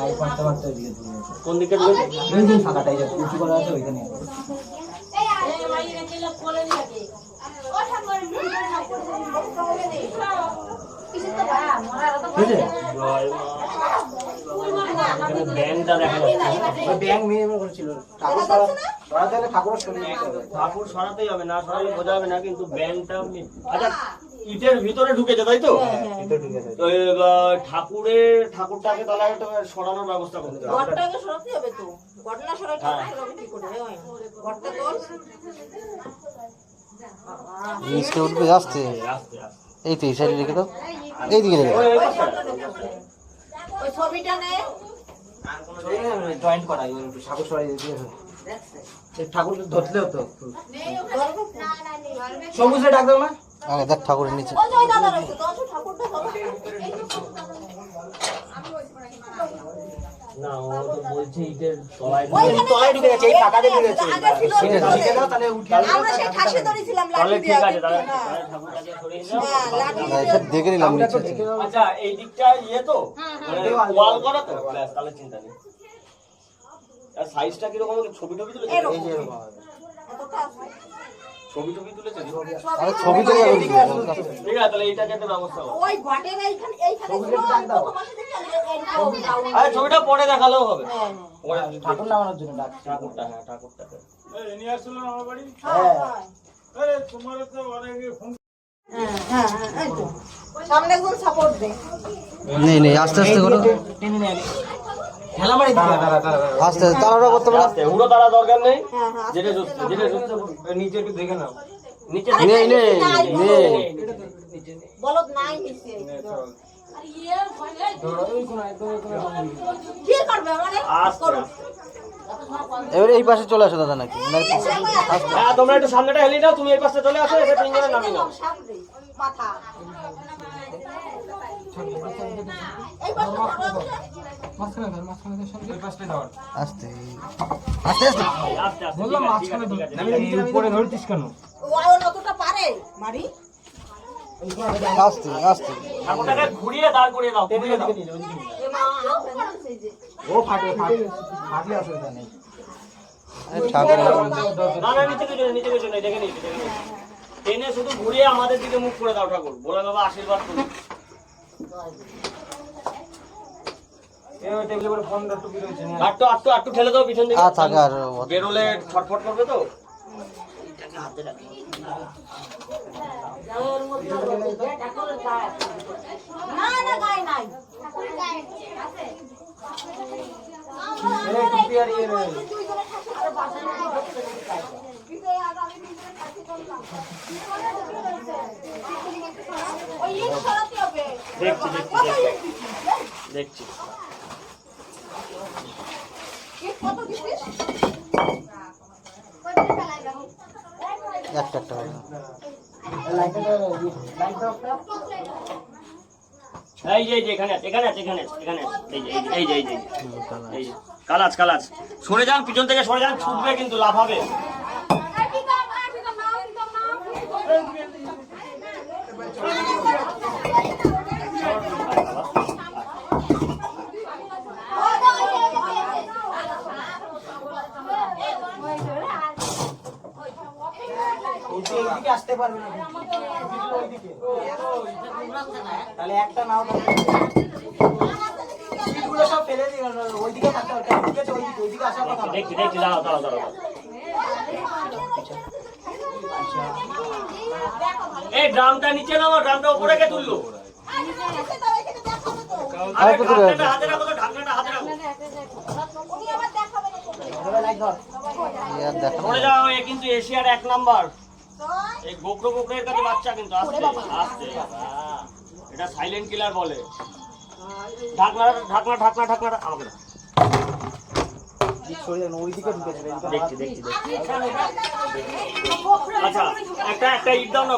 এই পাঁচটা বাচ্চা ওইদিকে ঢুকে গেছে। কোন দিকে ঢুকেছে? ওই যে ফাঁকাটাই যে কুচি করা আছে ওইখানে। ব্যাংকটা দেখা যাচ্ছে। ওই ব্যাংক মেয়ে করেছিল। ঠাকুর সরাতে হলে ঠাকুর সরিয়ে দিতে হবে। ঠাকুর সরাতেই হবে, না সরালে বোঝা হবে না, কিন্তু ব্যাংকটা আচ্ছা ইটের ভিতরে ঢুকেছে তাই তো? ভিতরে ঢুকে গেছে। তো ঠাকুরটাকে তাহলে একটা সরানোর ব্যবস্থা করতে হবে। ঘরটাকে সরাতে হবে তো। ঘটনা সরাতে হবে কি করে? ঘরটা তোল। নিচে উঠবে আসতে। আস্তে আস্তে এই তো এই সাইডে রেখে দাও, এইদিকে রেখে দাও। ওই ছবিটা নে। জয়েন্ট করা ওই ঠাকুর সরিয়ে দিয়ে ঠাকুর ধরলে হতো। সবুজে ডাক দাও না? আগে দেখ ঠাকুরের নিচে। ওই যে দাদা রইছে তো ঠাকুরটা ধরো। না ও তো বলছে ইটের তলায় ওইখানে তলায় ঢুকে গেছে, এই ফাঁকাতে ঢুকে গেছে। আগে ছিল ঠিক আছে, ঢুকে দাও তাহলে উঠে আমরা সেই ঠাসে ধরেছিলাম তাহলে লাঠি ঠিক দিয়ে। আছে, তাহলে ঠাকুরটাকে সরিয়ে দাও। লাঠি না, এসব দেখে নিলাম নিচে। আচ্ছা এই দিকটা তো ওয়াল করা তো, ব্যাস তাহলে চিন্তা নেই। আর সাইজটা কি রকম, ছবি টবি তুলেছে? এই যে এরকম হবে। এতটা আছে। ছবি টবি তুলেছে? আরে ছবি তুলে রাখো। ঠিক আছে, তাহলে এইটাকে একটা ব্যবস্থা করো। ওই ঘটের এইখানে ছিল প্রথমে দেখি আরে ছবিটা পরে দেখালেও হবে। ঠাকুর নামানোর জন্য ডাক। ঠাকুরটা, হ্যাঁ ঠাকুরটাকে। সামনে একজন সাপোর্ট দে। নেই নেই, আস্তে আস্তে করো। টেনে নিয়ে ঠেলা মারি দাঁড়া দাঁড়া দাঁড়া। আস্তে আস্তে তাড়াহুড়ো করতে হবে না। আস্তে, উড়ো তারা দরকার নেই। হ্যাঁ যেটা জুতছে নিচে একটু দেখে নাও। নিচে নেই নেই নেই। বলদ নাই নিচে। ধরো ওই কোন একদম কি করবে মানে আস্তে করো। আস্তে। এবারে এই পাশে চলে আসো দাদা নাকি? হ্যাঁ তোমরা একটু সামনেটা হেলিয়ে নাও, তুমি এই পাশে চলে আসো, এসে তিনজনে নামিয়ে নাও। সামনে মাথা এই পাশে মাঝখানে ধর, মাঝখানে ধর, ওই পাশটায় ধর। আস্তে আস্তে আস্তে। আস্তে আস্তে, বললাম মাঝখানে ধর। আমি উপরে ধরতিস কেন? ওই নতটা পারে মারি। আস্তে আস্তে। ঠাকুরটাকে ঘুরিয়ে দাঁড় করিয়ে দাও, ঘুরিয়ে দাও। এ মা সেই যে ও ফাটলে অসুবিধা নেই। আরে ঠাকুর না না, নিচে কিছু নেই, নিচে কিছু নেই, দেখে নিচ্ছি, দেখে নিচ্ছি। টেনে শুধু ঘুরিয়ে আমাদের দিকে মুখ করে দাও ঠাকুর, বলে বাবা আশীর্বাদ করুন। এই টেবিলের উপরে ফোন টুপি রয়েছে না? আটটু আটটু আটটু ঠেলে দাও পিছন দিকে। আর থাকে আর বেরোলে ছটফট করবে তো। এটাকে হাতে রাখি। না না গায় নাই। এই টুপি আর ইয়ে রে। ওই ইট সরাতে হবে। দেখছি দেখছি দেখছি। ইট কত দিছিস? একটা একটা করে। এই যে এখানে আছে, এখানে আছে, এখানে আছে, এখানে আছে। এই যে কালাজ সরে যান, পিছন থেকে সরে যান, ছুটবে কিন্তু লাফাবে। এইদিকে আসতে পারবে না। ওইদিকে। তাহলে একটা নাও সিটগুলো সব ফেলে দিও, ওইদিকে থাকতে হবে। ঠিক আছে, ওইদিকে আসার কথা না। দেখছি দাঁড়াও। এই ড্রামটা নিচে নাও, ড্রামটা উপরে কে তুললো? আরে ঢাকনাটা হাতে রাখো তো, ঢাকনাটা হাতে রাখো। উনি আবার দেখাবে না তোকে। লাইট ধর। ইয়ার দেখা সরে যাও, এ কিন্তু এশিয়ার 1 নাম্বার। তো এই গোকরের কাছে বাচ্চা কিন্তু আস্তে আস্তে। এটা সাইলেন্ট কিলার বলে। ঢাকনাটা আমাকে দাও। ওইদিকে ঢুকেছে। দেখছি। আচ্ছা একটা ইট দাও না।